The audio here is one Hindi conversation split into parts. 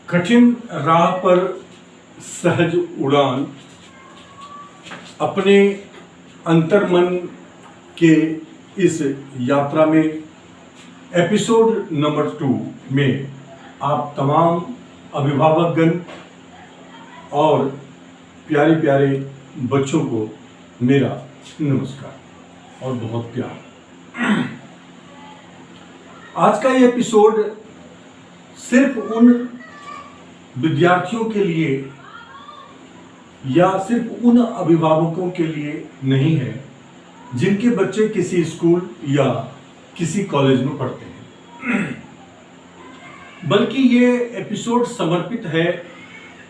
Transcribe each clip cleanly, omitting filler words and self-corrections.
कठिन राह पर सहज उड़ान अपने अंतर्मन के इस यात्रा में एपिसोड नंबर 2 में आप तमाम अभिभावकगण और प्यारे प्यारे बच्चों को मेरा नमस्कार और बहुत प्यार। आज का ये एपिसोड सिर्फ उन विद्यार्थियों के लिए या सिर्फ उन अभिभावकों के लिए नहीं है जिनके बच्चे किसी स्कूल या किसी कॉलेज में पढ़ते हैं, बल्कि ये एपिसोड समर्पित है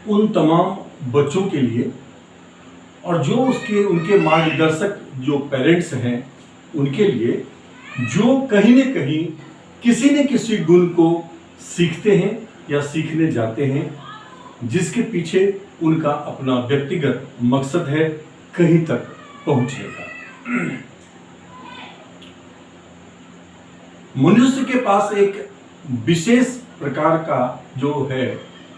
उन तमाम बच्चों के लिए और जो उनके मार्गदर्शक जो पेरेंट्स हैं उनके लिए, जो कहीं न कहीं किसी न किसी गुण को सीखते हैं या सीखने जाते हैं, जिसके पीछे उनका अपना व्यक्तिगत मकसद है कहीं तक पहुंचने का। मनुष्य के पास एक विशेष प्रकार का जो है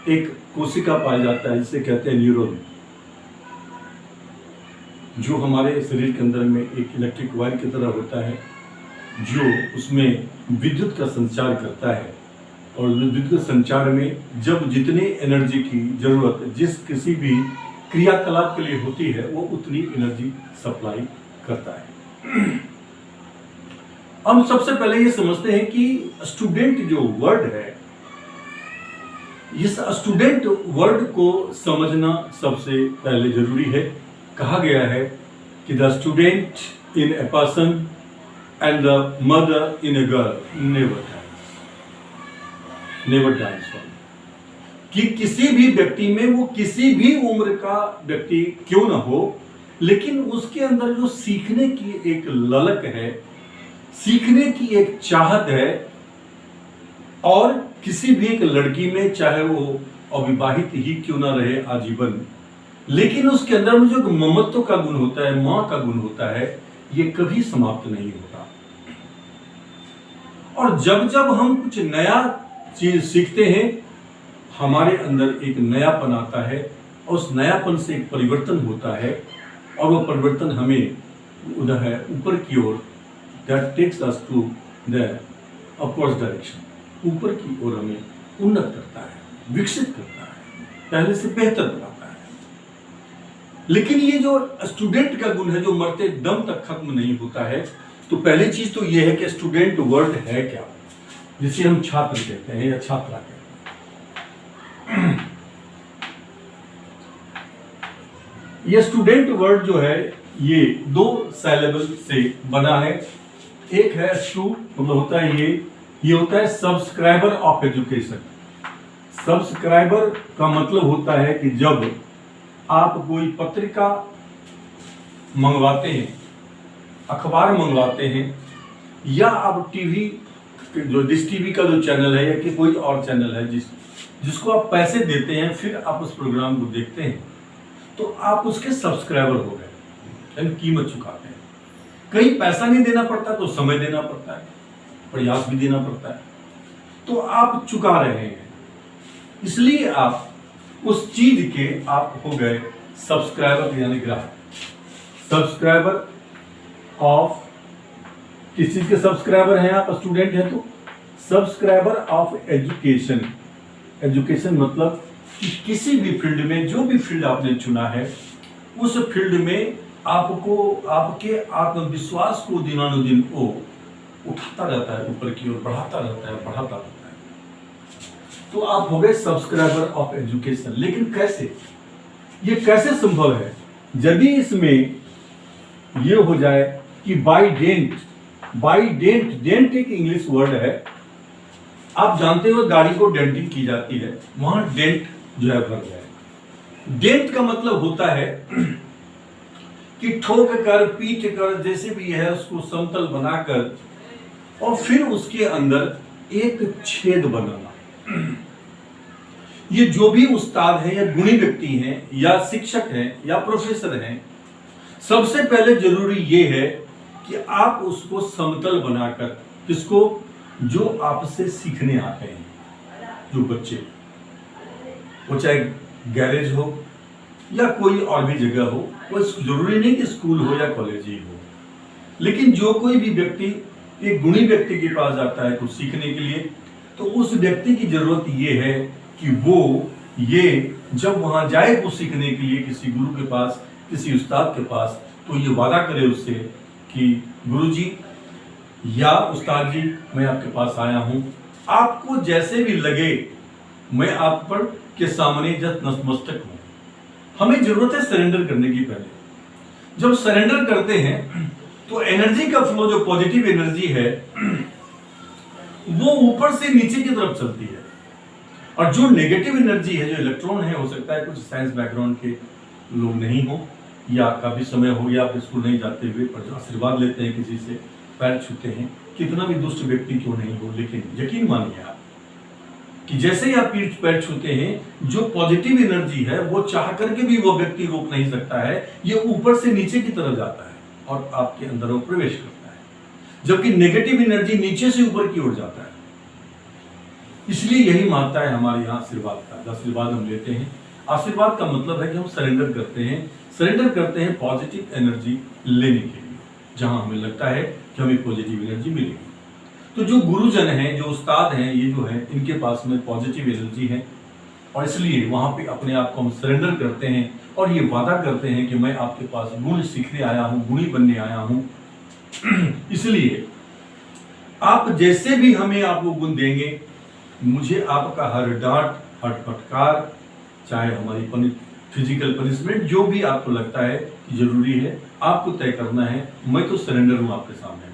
एक कोशिका पाया जाता है जिसे कहते हैं न्यूरॉन, जो हमारे शरीर के अंदर में एक इलेक्ट्रिक वायर की तरह होता है, जो उसमें विद्युत का संचार करता है। और विद्युत संचार में जब जितनी एनर्जी की जरूरत जिस किसी भी क्रियाकलाप के लिए होती है वो उतनी एनर्जी सप्लाई करता है। हम सबसे पहले ये समझते हैं कि स्टूडेंट जो वर्ड है, इस स्टूडेंट वर्ड को समझना सबसे पहले जरूरी है। कहा गया है कि the student in a person and the mother in a girl never dies. कि किसी भी व्यक्ति में, वो किसी भी उम्र का व्यक्ति क्यों ना हो, लेकिन उसके अंदर जो सीखने की एक ललक है, सीखने की एक चाहत है, और किसी भी एक लड़की में, चाहे वो अविवाहित ही क्यों ना रहे आजीवन, लेकिन उसके अंदर में जो ममत्व का गुण होता है, मां का गुण होता है, ये कभी समाप्त नहीं होता। और जब जब हम कुछ नया चीज सीखते हैं, हमारे अंदर एक नयापन आता है, और उस नयापन से एक परिवर्तन होता है, और वो परिवर्तन हमें ऊपर की ओर, that takes us to the upward direction, ऊपर की ओर हमें उन्नत करता है, विकसित करता है, पहले से बेहतर बनाता है। लेकिन ये जो स्टूडेंट का गुण है जो मरते दम तक खत्म नहीं होता है, तो पहली चीज तो ये है कि स्टूडेंट वर्ड है क्या, जिसे हम छात्र कहते हैं या छात्रा कहते हैं। ये स्टूडेंट वर्ड जो है ये 2 सिलेबल से बना है। एक है स्टू, मतलब होता है ये होता है सब्सक्राइबर ऑफ एजुकेशन। सब्सक्राइबर का मतलब होता है कि जब आप कोई पत्रिका मंगवाते हैं, अखबार मंगवाते हैं, या आप टीवी जो डिश टीवी का जो चैनल है या कि कोई और चैनल है जिसको आप पैसे देते हैं, फिर आप उस प्रोग्राम को देखते हैं, तो आप उसके सब्सक्राइबर हो गए, यानी कीमत चुकाते हैं। कहीं पैसा नहीं देना पड़ता तो समय देना पड़ता है, प्रयास भी देना पड़ता है, तो आप चुका रहे हैं, इसलिए आप उस चीज के आप हो गए सब्सक्राइबर यानी ग्राहक। सब्सक्राइबर ऑफ किस चीज के सब्सक्राइबर हैं आप, स्टूडेंट हैं तो सब्सक्राइबर ऑफ एजुकेशन। एजुकेशन मतलब कि किसी भी फील्ड में, जो भी फील्ड आपने चुना है, उस फील्ड में आपको आपके आत्मविश्वास को दिनानुदिन वो उठाता रहता है, ऊपर की ओर बढ़ाता रहता है। तो आप हो गए सब्सक्राइबर ऑफ एजुकेशन। लेकिन कैसे, ये कैसे संभव है? यदि इसमें ये हो जाए कि बाई डेंट एक इंग्लिश वर्ड है, आप जानते हो गाड़ी को डेंटिंग की जाती है, वहां डेंट जो है भर जाए। डेंट का मतलब होता है कि ठोक कर, पीट कर, जैसे भी है उसको समतल बनाकर, और फिर उसके अंदर एक छेद बनाना। ये जो भी उस्ताद है या गुणी व्यक्ति हैं या शिक्षक हैं या प्रोफेसर हैं, सबसे पहले जरूरी ये है कि आप उसको समतल बनाकर, किसको, जो आपसे सीखने आते हैं, जो बच्चे, वो चाहे गैरेज हो या कोई और भी जगह हो, वो जरूरी नहीं कि स्कूल हो या कॉलेज ही हो। लेकिन जो कोई भी व्यक्ति एक गुणी व्यक्ति के पास जाता है कुछ सीखने के लिए, तो उस व्यक्ति की जरूरत ये है कि वो ये जब वहां जाए कुछ सीखने के लिए किसी गुरु के पास, किसी उस्ताद के पास, तो ये वादा करे उससे कि गुरुजी या उस्ताद जी, मैं आपके पास आया हूं, आपको जैसे भी लगे मैं आप पर के सामने जस्ट नतमस्तक हूं। हमें जरूरत है सरेंडर करने की। पहले जब सरेंडर करते हैं तो एनर्जी का फ्लो, जो पॉजिटिव एनर्जी है, वो ऊपर से नीचे की तरफ चलती है, और जो नेगेटिव एनर्जी है, जो इलेक्ट्रॉन है, हो सकता है कुछ साइंस बैकग्राउंड के लोग नहीं हो या काफी समय हो गया आप स्कूल नहीं जाते हुए, पर जो आशीर्वाद लेते हैं किसी से, पैर छूते हैं, कितना भी दुष्ट व्यक्ति क्यों नहीं हो, लेकिन यकीन मानिए आप कि जैसे ही आप पैर छूते हैं, जो पॉजिटिव एनर्जी है वो चाह करके भी वो व्यक्ति रोक नहीं सकता है, ये ऊपर से नीचे की तरफ जाता है और आपके अंदर वो प्रवेश करता है, जबकि नेगेटिव एनर्जी नीचे से ऊपर की ओर जाता है। इसलिए यही मानता है हमारे यहाँ आशीर्वाद का। आशीर्वाद हम लेते हैं, आशीर्वाद का मतलब है कि हम सरेंडर करते हैं पॉजिटिव एनर्जी लेने के लिए, जहां हमें लगता है कि हमें पॉजिटिव एनर्जी मिलेगी। तो जो गुरुजन हैं, जो उस्ताद हैं, ये जो है, इनके पास में पॉजिटिव एनर्जी है, और इसलिए वहां पे अपने आप को हम सरेंडर करते हैं और ये वादा करते हैं कि मैं आपके पास गुण सीखने आया हूं, गुणी बनने आया हूं। इसलिए आप जैसे भी हमें आप वो गुण देंगे, मुझे आपका हर डांट, हर फटकार, चाहे हमारी फिजिकल पनिशमेंट, जो भी आपको लगता है कि जरूरी है, आपको तय करना है। मैं तो सरेंडर हूं आपके सामने में।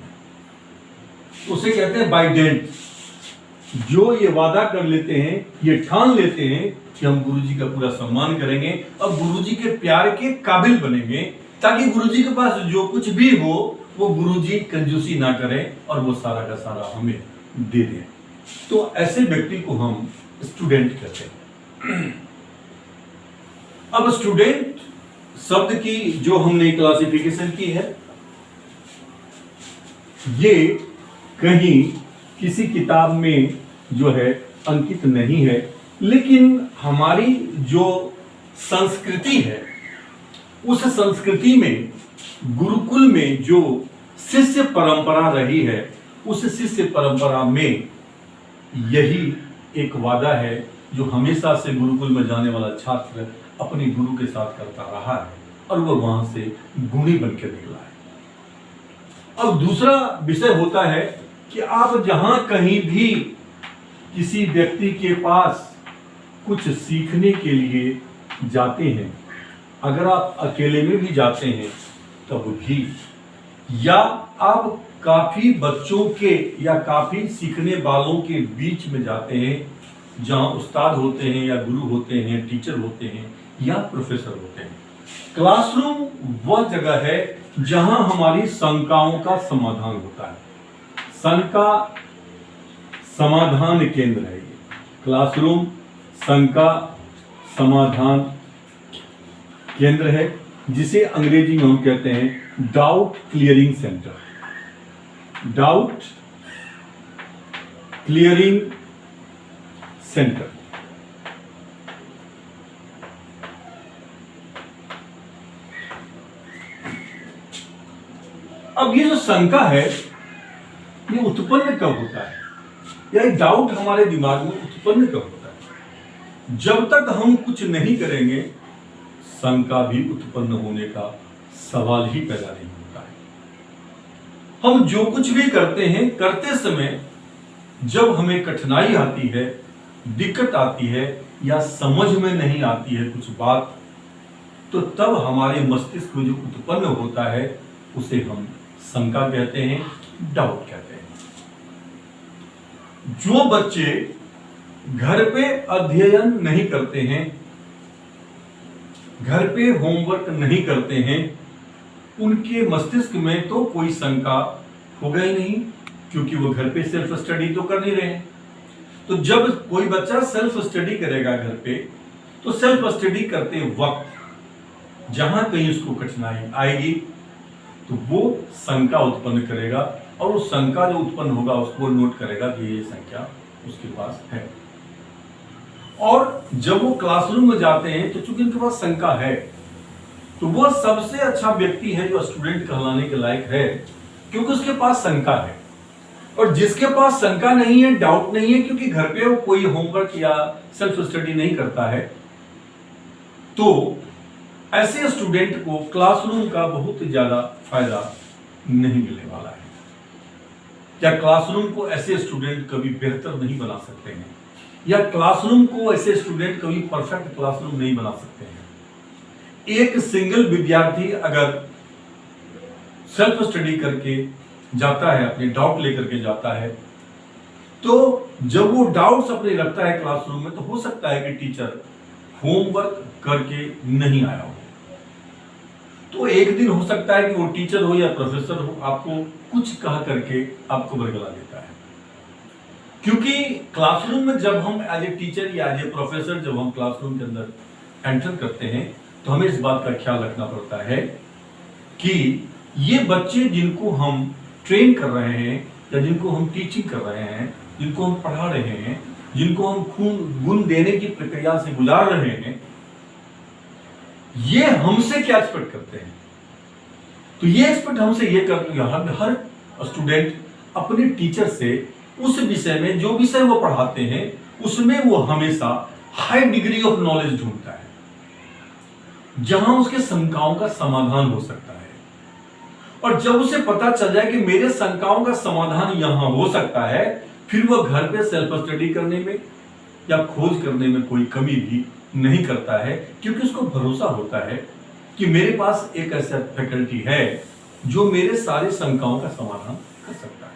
उसे कहते हैं बाइडेंट। जो ये वादा कर लेते हैं, ये ठान लेते हैं कि हम गुरुजी का पूरा सम्मान करेंगे और गुरुजी के प्यार के काबिल बनेंगे, ताकि गुरुजी के पास जो कुछ भी हो वो गुरुजी कंजूसी ना करें और वो सारा का सारा हमें दे दें। तो ऐसे व्यक्ति को हम स्टूडेंट कहते हैं। अब स्टूडेंट शब्द की जो हमने क्लासिफिकेशन की है, ये कहीं किसी किताब में जो है अंकित नहीं है, लेकिन हमारी जो संस्कृति है, उस संस्कृति में, गुरुकुल में जो शिष्य परंपरा रही है, उस शिष्य परंपरा में यही एक वादा है जो हमेशा से गुरुकुल में जाने वाला छात्र अपने गुरु के साथ करता रहा है, और वह वहां से गुणी बनकर निकला है। अब दूसरा विषय होता है कि आप जहां कहीं भी किसी व्यक्ति के पास कुछ सीखने के लिए जाते हैं, अगर आप अकेले में भी जाते हैं तब भी, या आप काफी बच्चों के या काफी सीखने वालों के बीच में जाते हैं, जहां उस्ताद होते हैं या गुरु होते हैं, टीचर होते हैं या प्रोफेसर होते हैं। क्लासरूम वह जगह है जहां हमारी शंकाओं का समाधान होता है। शंका समाधान केंद्र है ये क्लासरूम, शंका समाधान केंद्र है, जिसे अंग्रेजी में हम कहते हैं doubt clearing centre. Doubt clearing centre. अब ये जो शंका है, ये उत्पन्न कब होता है, या ये डाउट हमारे दिमाग में उत्पन्न कब होता है? जब तक हम कुछ नहीं करेंगे, शंका भी उत्पन्न होने का सवाल ही पैदा नहीं होता है। हम जो कुछ भी करते हैं, करते समय जब हमें कठिनाई आती है, दिक्कत आती है, या समझ में नहीं आती है कुछ बात, तो तब हमारे मस्तिष्क में जो उत्पन्न होता है उसे हम शंका कहते हैं, डाउट कहते हैं। जो बच्चे घर पे अध्ययन नहीं करते हैं, घर पे होमवर्क नहीं करते हैं, उनके मस्तिष्क में तो कोई शंका होगा ही नहीं, क्योंकि वो घर पे सेल्फ स्टडी तो कर नहीं रहे हैं। तो जब कोई बच्चा सेल्फ स्टडी करेगा घर पे, तो सेल्फ स्टडी करते वक्त जहां कहीं उसको कठिनाई आएगी तो वो शंका उत्पन्न करेगा, और उस शंका जो उत्पन्न होगा उसको नोट करेगा कि ये संख्या उसके पास है। और जब वो क्लासरूम में जाते हैं तो चूंकि उनके पास शंका है, तो वो सबसे अच्छा व्यक्ति है जो स्टूडेंट कहलाने के लायक है, क्योंकि उसके पास शंका है। और जिसके पास शंका नहीं है, डाउट नहीं है, क्योंकि घर पे वो कोई होमवर्क या सेल्फ स्टडी नहीं करता है, तो ऐसे स्टूडेंट को क्लासरूम का बहुत ज्यादा फायदा नहीं मिलने वाला है। क्या क्लासरूम को ऐसे स्टूडेंट कभी बेहतर नहीं बना सकते हैं, या क्लासरूम को ऐसे स्टूडेंट कभी परफेक्ट क्लासरूम नहीं बना सकते हैं। एक सिंगल विद्यार्थी अगर सेल्फ स्टडी करके जाता है, अपने डाउट लेकर के जाता है, तो जब वो डाउट्स अपने रखता है क्लासरूम में, तो हो सकता है कि टीचर होमवर्क करके नहीं आया हो। तो एक दिन हो सकता है कि वो टीचर हो या प्रोफेसर हो, आपको कुछ कह करके आपको बरगला देता है। क्योंकि क्लासरूम में जब हम एज ए टीचर या एज ए प्रोफेसर जब हम क्लासरूम के अंदर एंटर करते हैं, तो हमें इस बात का ख्याल रखना पड़ता है कि ये बच्चे जिनको हम ट्रेन कर रहे हैं या जिनको हम टीचिंग कर रहे हैं, जिनको हम पढ़ा रहे हैं, जिनको हम खून गुण देने की प्रक्रिया से गुजार रहे हैं, ये हमसे क्या एक्सपेक्ट करते हैं। तो ये एक्सपेक्ट हमसे ये करते हैं, हर स्टूडेंट अपने टीचर से उस विषय में, जो विषय वो पढ़ाते हैं, उसमें वो हमेशा हाई डिग्री ऑफ नॉलेज ढूंढता है, जहां उसके शंकाओं का समाधान हो सकता है। और जब उसे पता चल जाए कि मेरे शंकाओं का समाधान यहां हो सकता है, फिर वह घर पे सेल्फ स्टडी करने में या खोज करने में कोई कमी भी नहीं करता है, क्योंकि उसको भरोसा होता है कि मेरे पास एक ऐसा फैकल्टी है जो मेरे सारे शंकाओं का समाधान कर सकता है।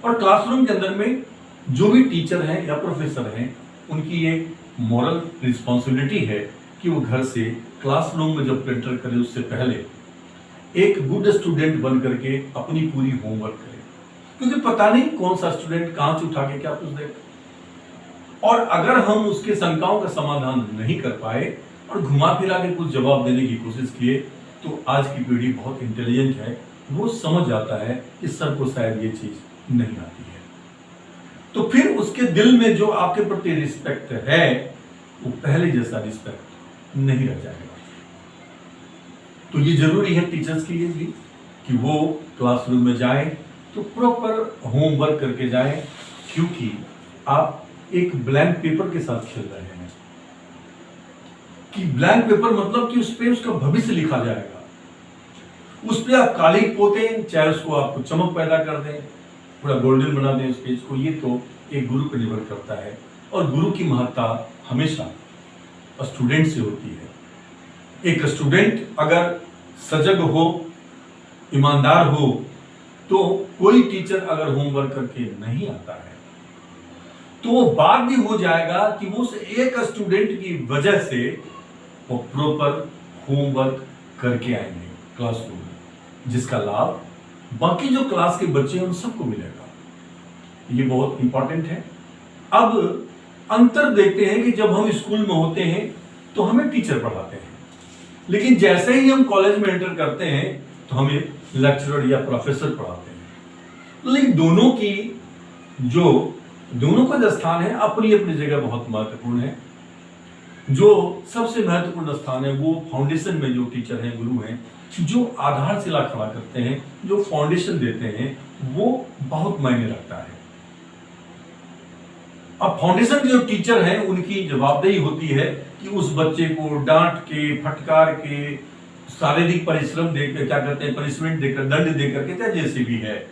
और क्लासरूम के अंदर में जो भी टीचर हैं या प्रोफेसर हैं, उनकी एक मॉरल रिस्पॉन्सिबिलिटी है कि वो घर से क्लासरूम में जब एंटर करे उससे पहले एक गुड स्टूडेंट बन करके अपनी पूरी होमवर्क करे, क्योंकि पता नहीं कौन सा स्टूडेंट कहां से उठा के क्या पूछ देगा। और अगर हम उसके शंकाओं का समाधान नहीं कर पाए और घुमा फिरा के कुछ जवाब देने की कोशिश किए, तो आज की पीढ़ी बहुत इंटेलिजेंट है, वो समझ जाता है कि सर को शायद ये चीज नहीं आती है, तो फिर उसके दिल में जो आपके प्रति रिस्पेक्ट है, वो पहले जैसा रिस्पेक्ट नहीं रह जाएगा। तो ये जरूरी है टीचर्स के लिए भी कि वो क्लासरूम में जाएं तो प्रॉपर होमवर्क करके जाएं, क्योंकि आप एक ब्लैंक पेपर के साथ खेल रहे हैं। कि ब्लैंक पेपर मतलब कि उस पे उसका भविष्य लिखा जाएगा, उस पे आप काली पोतें, चाहे उसको आप चमक पैदा कर दें, पूरा गोल्डन बना दें उस पेज को, ये तो एक गुरु पर निर्भर करता है। और गुरु की महत्ता हमेशा स्टूडेंट से होती है। एक स्टूडेंट अगर सजग हो, ईमानदार हो, तो कोई टीचर अगर होमवर्क करके नहीं आता है, तो वो बाध्य हो जाएगा कि वो उस एक स्टूडेंट की वजह से वो प्रॉपर होमवर्क करके आएंगे क्लासरूम में, जिसका लाभ बाकी जो क्लास के बच्चे हैं उन सबको मिलेगा। ये बहुत इंपॉर्टेंट है। अब अंतर देखते हैं कि जब हम स्कूल में होते हैं तो हमें टीचर पढ़ाते हैं, लेकिन जैसे ही हम कॉलेज में एंटर करते हैं तो हमें लेक्चरर या प्रोफेसर पढ़ाते हैं। लेकिन दोनों का जो स्थान है अपनी अपनी जगह बहुत महत्वपूर्ण है। जो सबसे महत्वपूर्ण स्थान है वो फाउंडेशन में जो टीचर हैं, गुरु हैं, जो आधारशिला खड़ा करते हैं, जो फाउंडेशन देते हैं, वो बहुत मायने रखता है। अब फाउंडेशन जो टीचर हैं उनकी जवाबदेही होती है कि उस बच्चे को डांट के, फटकार के, शारीरिक परिश्रम देकर, क्या कहते हैं, पनिशमेंट देकर, दंड देकर के, चाहे जैसे भी है,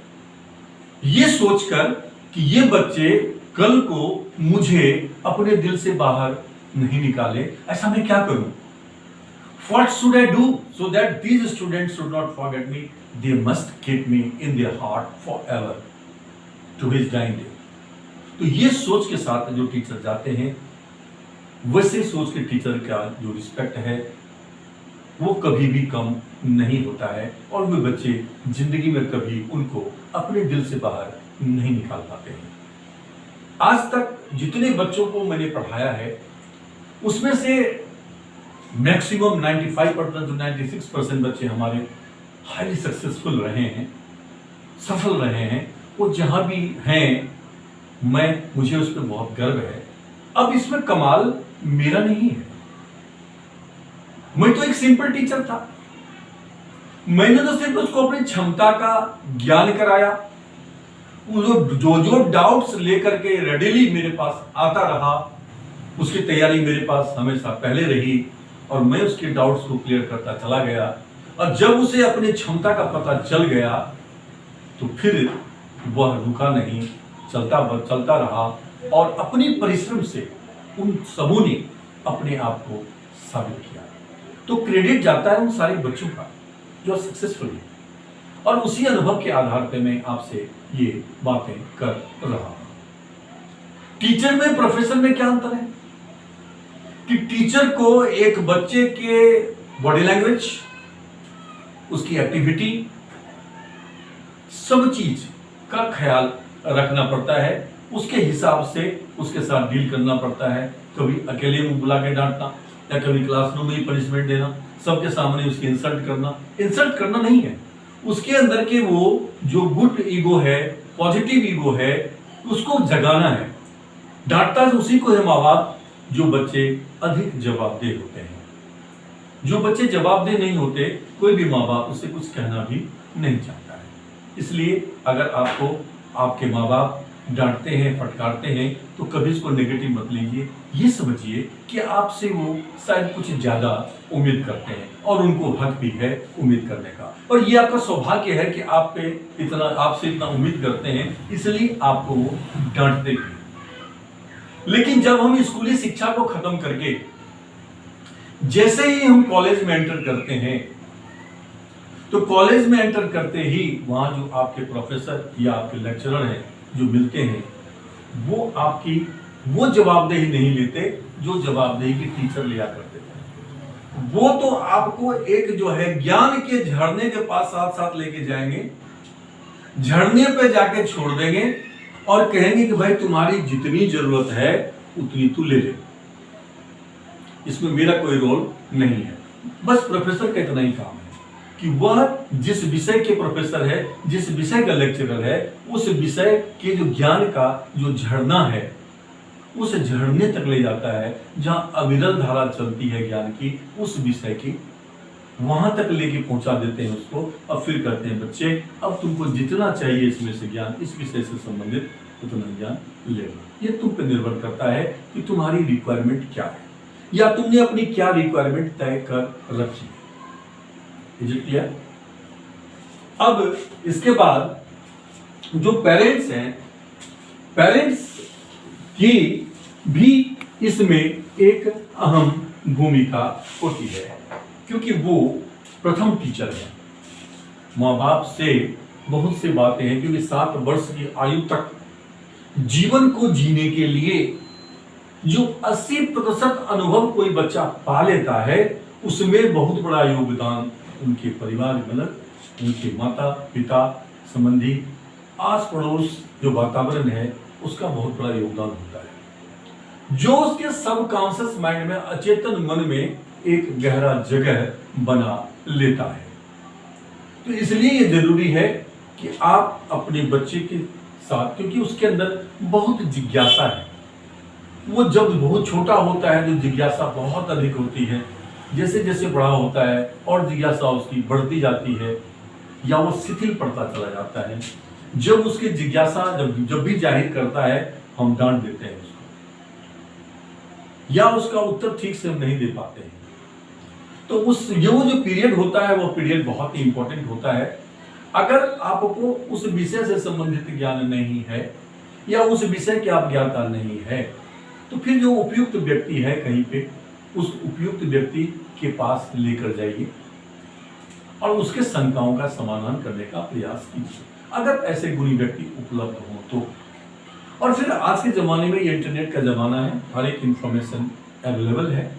ये सोचकर कि ये बच्चे कल को मुझे अपने दिल से बाहर नहीं निकाले, ऐसा मैं क्या करूं? What should I do so that these students should not forget me? They must keep me in their heart forever to his dying day. तो ये सोच के साथ जो टीचर जाते हैं, वैसे सोच के टीचर का जो रिस्पेक्ट है वो कभी भी कम नहीं होता है, और वे बच्चे जिंदगी में कभी उनको अपने दिल से बाहर नहीं निकाल पाते हैं। आज तक जितने बच्चों को मैंने पढ़ाया है उसमें से मैक्सिमम 95% to 96% बच्चे हमारे हाईली सक्सेसफुल रहे हैं, सफल रहे हैं। वो जहां भी हैं मुझे उस पर बहुत गर्व है। अब इसमें कमाल मेरा नहीं है, मैं तो एक सिंपल टीचर था। मैंने तो सिर्फ उसको अपनी क्षमता का ज्ञान कराया। जो डाउट्स लेकर के रेडिली मेरे पास आता रहा, उसकी तैयारी मेरे पास हमेशा पहले रही और मैं उसके डाउट्स को क्लियर करता चला गया। और जब उसे अपनी क्षमता का पता चल गया तो फिर वह रुका नहीं, चलता रहा और अपनी परिश्रम से उन सबों ने अपने आप को साबित किया। तो क्रेडिट जाता है उन सारे बच्चों का जो सक्सेसफुल है, और उसी अनुभव के आधार पर मैं आपसे ये बातें कर रहा हूं। टीचर में प्रोफेसर में क्या अंतर है कि टीचर को एक बच्चे के बॉडी लैंग्वेज, उसकी एक्टिविटी, सब चीज का ख्याल रखना पड़ता है, उसके हिसाब से उसके साथ डील करना पड़ता है। कभी अकेले में बुला के डांटना या कभी क्लासरूम में ही पनिशमेंट देना, सबके सामने उसकी इंसल्ट करना नहीं है। उसके अंदर के वो जो गुड ईगो है, पॉजिटिव ईगो है, उसको जगाना है। डांटता तो उसी को है माँ बाप जो बच्चे अधिक जवाबदेह होते हैं। जो बच्चे जवाबदेह नहीं होते, कोई भी माँ बाप उससे कुछ कहना भी नहीं चाहता है। इसलिए अगर आपको आपके माँ बाप डांटते हैं, फटकारते हैं, तो कभी इसको नेगेटिव मत लीजिए। ये समझिए कि आपसे वो शायद कुछ ज्यादा उम्मीद करते हैं और उनको हक भी है उम्मीद करने का, और ये आपका सौभाग्य है कि आपसे इतना उम्मीद करते हैं, इसलिए आपको वो डांटते भी। लेकिन जब हम स्कूली शिक्षा को खत्म करके जैसे ही हम कॉलेज में एंटर करते हैं, तो कॉलेज में एंटर करते ही वहां जो आपके प्रोफेसर या आपके लेक्चरर हैं जो मिलते हैं, वो आपकी वो जवाबदेही नहीं लेते जो जवाबदेही के टीचर लिया करते थे। वो तो आपको एक जो है ज्ञान के झरने के पास साथ साथ लेके जाएंगे, झरने पे जाके छोड़ देंगे और कहेंगे कि भाई तुम्हारी जितनी जरूरत है उतनी तू ले ले, इसमें मेरा कोई रोल नहीं है। बस प्रोफेसर का इतना ही काम है कि वह जिस विषय के प्रोफेसर है, जिस विषय का लेक्चरर है, उस विषय के जो ज्ञान का जो झरना है, उस झरने तक ले जाता है जहां अविरल धारा चलती है ज्ञान की, उस विषय की, वहां तक लेके पहुंचा देते हैं उसको। अब फिर कहते हैं बच्चे, अब तुमको जितना चाहिए इसमें से ज्ञान, इस विषय से संबंधित उतना ज्ञान ले लो। ये तुम पे निर्भर करता है कि तुम्हारी रिक्वायरमेंट क्या है या तुमने अपनी क्या रिक्वायरमेंट तय कर रखी है। क्लियर? अब इसके बाद जो पेरेंट्स हैं, पेरेंट्स की भी इसमें एक अहम भूमिका होती है, क्योंकि वो प्रथम टीचर है। माँ बाप से बहुत सी बातें हैं, क्योंकि 7 वर्ष की आयु तक जीवन को जीने के लिए जो 80% अनुभव कोई बच्चा पा लेता है, उसमें बहुत बड़ा योगदान उनके परिवार, मतलब उनके माता पिता, संबंधी, आस पड़ोस जो वातावरण है, उसका बहुत बड़ा योगदान होता है, जो उसके सबकॉन्शियस माइंड में, अचेतन मन में एक गहरा जगह बना लेता है। तो इसलिए ये जरूरी है कि आप अपने बच्चे के साथ, क्योंकि उसके अंदर बहुत जिज्ञासा है, वो जब बहुत छोटा होता है तो जिज्ञासा बहुत अधिक होती है, जैसे जैसे बड़ा होता है और जिज्ञासा उसकी बढ़ती जाती है या वो शिथिल पड़ता चला जाता है। जब उसकी जिज्ञासा जब भी जाहिर करता है, हम डांट देते हैं उसको या उसका उत्तर ठीक से हम नहीं दे पाते हैं। तो ये वो जो पीरियड होता है, वो पीरियड बहुत ही इंपॉर्टेंट होता है। अगर आपको उस विषय से संबंधित ज्ञान नहीं है या उस विषय के आप ज्ञाता नहीं है, तो फिर जो उपयुक्त व्यक्ति है कहीं पे, उस उपयुक्त व्यक्ति के पास लेकर जाइए और उसके शंकाओं का समाधान करने का प्रयास कीजिए, अगर ऐसे गुणी व्यक्ति उपलब्ध हो तो। और फिर आज के ज़माने में ये इंटरनेट का ज़माना है, हर एक इंफॉर्मेशन अवेलेबल है,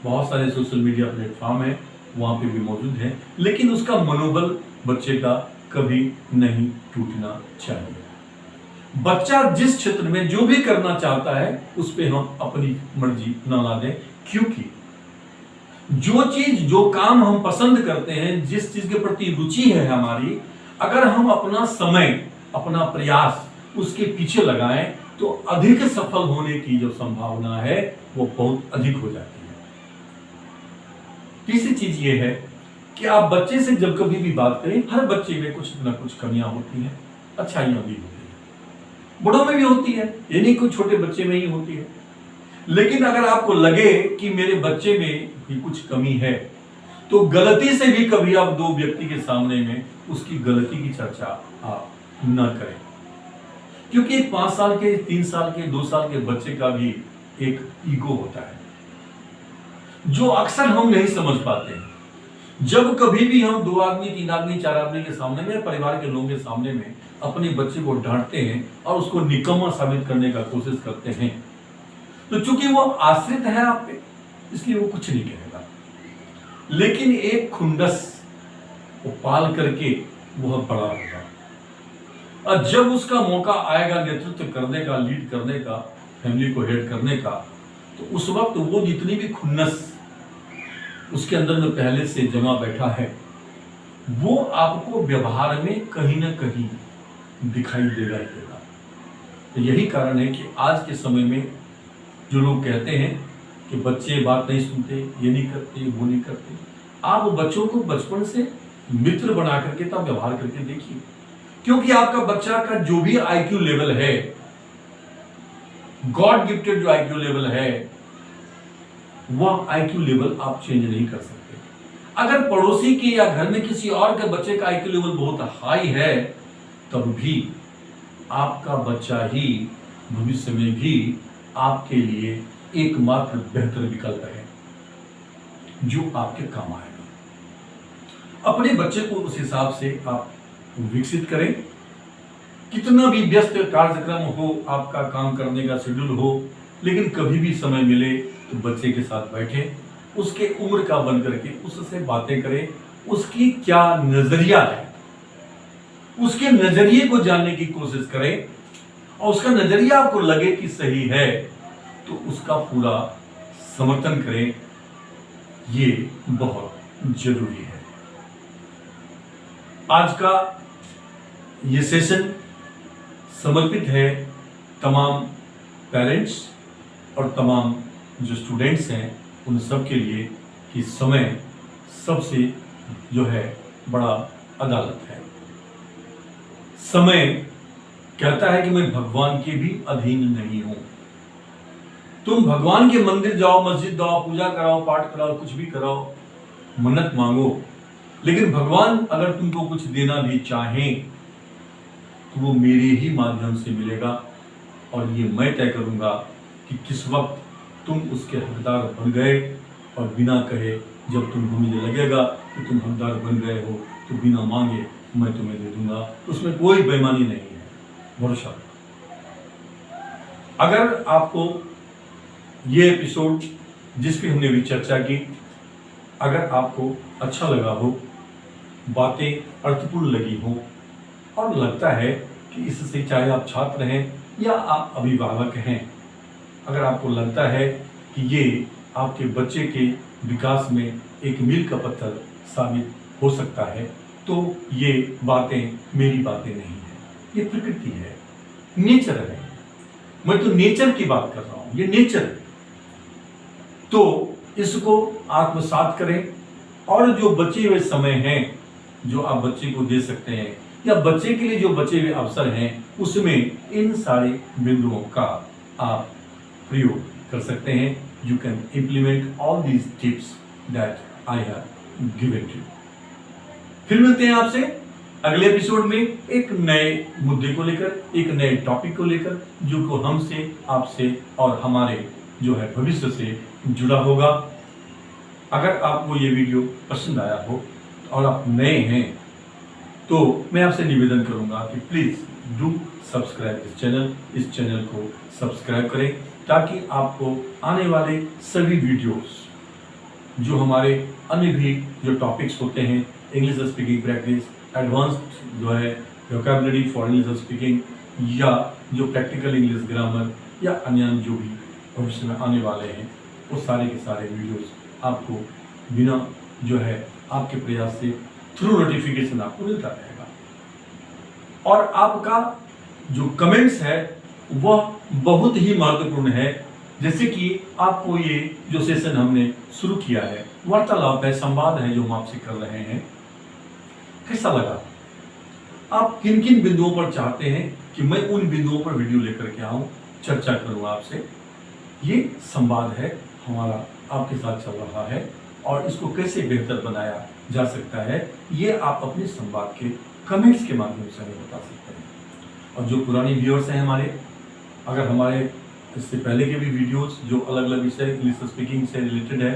बहुत सारे सोशल मीडिया प्लेटफॉर्म है, वहाँ पे भी मौजूद है, लेकिन उसका मनोबल बच्चे का कभी नहीं टूटना चाहिए। बच्चा जिस क्षेत्र में जो भी करना चाहता है, उस पर हम अपनी मर्जी न ला दें, क्योंकि जो काम हम पसंद करते हैं, जिस चीज के प्रति रुचि है हमारी, अगर हम अपना समय, अपना प्रयास उसके पीछे लगाएं तो अधिक सफल होने की जो संभावना है वो बहुत अधिक हो जाती है। तीसरी चीज ये है कि आप बच्चे से जब कभी भी बात करें, हर बच्चे में कुछ ना कुछ कमियां होती हैं, अच्छाइयां भी होती हैं, बड़ों में भी होती है, ये नहीं कोई छोटे बच्चे में ही होती है। लेकिन अगर आपको लगे कि मेरे बच्चे में भी कुछ कमी है, तो गलती से भी कभी आप दो व्यक्ति के सामने में उसकी गलती की चर्चा आप न करें, क्योंकि 5 साल के, 3 साल के, 2 साल के बच्चे का भी एक ईगो होता है जो अक्सर हम नहीं समझ पाते हैं। जब कभी भी हम 2 आदमी, 3 आदमी, 4 आदमी के सामने में, परिवार के लोगों के सामने में अपने बच्चे को डांटते हैं और उसको निकम्मा साबित करने का कोशिश करते हैं, तो चूंकि वो आश्रित है आप पे, इसलिए वो कुछ नहीं कहेगा। लेकिन एक खुंडस वो पाल करके वह बड़ा होगा, और जब उसका मौका आएगा नेतृत्व करने का, लीड करने का, फैमिली को हेड करने का, तो उस वक्त वो जितनी भी खुन्नस उसके अंदर में पहले से जमा बैठा है, वो आपको व्यवहार में कहीं ना कहीं दिखाई देगा ही देगा। तो यही कारण है कि आज के समय में जो लोग कहते हैं कि बच्चे बात नहीं सुनते, ये नहीं करते, वो नहीं करते, आप बच्चों को बचपन से मित्र बना करके तब व्यवहार करके देखिए, क्योंकि आपका बच्चा का जो भी आईक्यू लेवल है, गॉड गिफ्टेड जो आईक्यू लेवल है, वह आईक्यू लेवल आप चेंज नहीं कर सकते। अगर पड़ोसी के या घर में किसी और के बच्चे का आईक्यू लेवल बहुत हाई है, तब भी आपका बच्चा ही भविष्य में भी आपके लिए एकमात्र बेहतर विकल्प है जो आपके काम आएगा। अपने बच्चे को उस हिसाब से आप विकसित करें। कितना भी व्यस्त कार्यक्रम हो, आपका काम करने का शेड्यूल हो, लेकिन कभी भी समय मिले तो बच्चे के साथ बैठे, उसके उम्र का बन करके उससे बातें करें, उसकी क्या नजरिया है, उसके नजरिए को जानने की कोशिश करें, और उसका नजरिया आपको लगे कि सही है तो उसका पूरा समर्थन करें। ये बहुत जरूरी है। आज का ये सेशन समर्पित है तमाम पेरेंट्स और तमाम जो स्टूडेंट्स हैं उन सब के लिए कि समय सबसे जो है बड़ा अदालत है। समय कहता है कि मैं भगवान के भी अधीन नहीं हूं। तुम भगवान के मंदिर जाओ, मस्जिद जाओ, पूजा कराओ, पाठ कराओ, कुछ भी कराओ, मन्नत मांगो, लेकिन भगवान अगर तुमको कुछ देना भी चाहें तो वो मेरे ही माध्यम से मिलेगा, और ये मैं तय करूंगा कि किस वक्त तुम उसके हकदार बन गए, और बिना कहे जब तुमको मुझे लगेगा कि तुम हकदार बन गए हो तो बिना मांगे मैं तुम्हें दे दूंगा। उसमें कोई बेईमानी नहीं है, भरोसा। अगर आपको ये एपिसोड जिस भी हमने भी चर्चा की, अगर आपको अच्छा लगा हो, बातें अर्थपूर्ण लगी हो, और लगता है कि इससे चाहे आप छात्र हैं या आप अभिभावक हैं, अगर आपको लगता है कि ये आपके बच्चे के विकास में एक मील का पत्थर साबित हो सकता है, तो ये बातें मेरी बातें नहीं है, ये प्रकृति है, नेचर है। मैं तो नेचर की बात कर रहा हूं, ये नेचर है। तो इसको आत्मसात करें, और जो बचे हुए समय हैं जो आप बच्चे को दे सकते हैं, या बच्चे के लिए जो बचे हुए अवसर हैं, उसमें इन सारे बिंदुओं का आप प्रयोग कर सकते हैं। You can implement all these tips that I have given to you. फिर मिलते हैं आपसे अगले एपिसोड में एक नए मुद्दे को लेकर, एक नए टॉपिक को लेकर, जो को हमसे, आपसे और हमारे जो है भविष्य से जुड़ा होगा। अगर आपको ये वीडियो पसंद आया हो और आप नए हैं, तो मैं आपसे निवेदन करूंगा कि प्लीज डू सब्सक्राइब इस चैनल को सब्सक्राइब करें, ताकि आपको आने वाले सभी वीडियोस, जो हमारे अन्य भी जो टॉपिक्स होते हैं, इंग्लिश स्पीकिंग प्रैक्टिस, एडवांस्ड जो है वोकैबुलरी फॉर इंग्लिश स्पीकिंग, या जो प्रैक्टिकल इंग्लिश ग्रामर, या अन्य जो भी भविष्य में आने वाले हैं, वो सारे के सारे वीडियोस आपको बिना जो है आपके प्रयास से थ्रू नोटिफिकेशन आपको मिलता रहेगा। और आपका जो कमेंट्स है वह बहुत ही महत्वपूर्ण है। जैसे कि आपको ये जो सेशन हमने शुरू किया है, वार्तालाप है, संवाद है जो हम आपसे कर रहे हैं, कैसा लगा? आप किन किन बिंदुओं पर चाहते हैं कि मैं उन बिंदुओं पर वीडियो लेकर के आऊं, चर्चा करूं आपसे? ये संवाद है हमारा, आपके साथ चल रहा है, और इसको कैसे बेहतर बनाया जा सकता है ये आप अपने संवाद के कमेंट्स के माध्यम से हमें बता सकते हैं। और जो पुराने व्यूअर्स हैं हमारे, अगर हमारे इससे पहले के भी वीडियोस जो अलग अलग विषय इंग्लिश स्पीकिंग से रिलेटेड है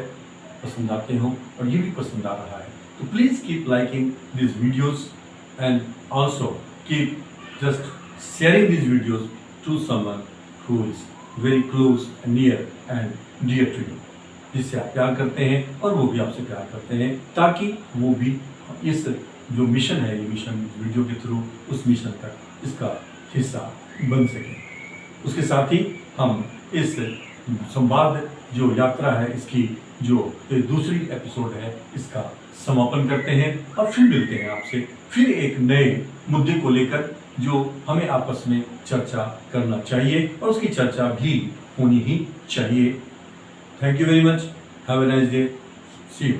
पसंद आते हो और ये भी पसंद आ रहा है, तो please keep liking this videos and also keep just sharing this videos to someone who is very close near and dear to you, जिससे आप प्यार करते हैं और वो भी आपसे प्यार करते हैं, ताकि वो भी इस जो मिशन है, ये मिशन वीडियो के थ्रू उस मिशन तक इसका हिस्सा बन सके। उसके साथ ही हम इस संवाद जो यात्रा है, इसकी जो दूसरी एपिसोड है, इसका समापन करते हैं और फिर मिलते हैं आपसे फिर एक नए मुद्दे को लेकर जो हमें आपस में चर्चा करना चाहिए और उसकी चर्चा भी होनी ही चाहिए। Thank you very much. Have a nice day. See you.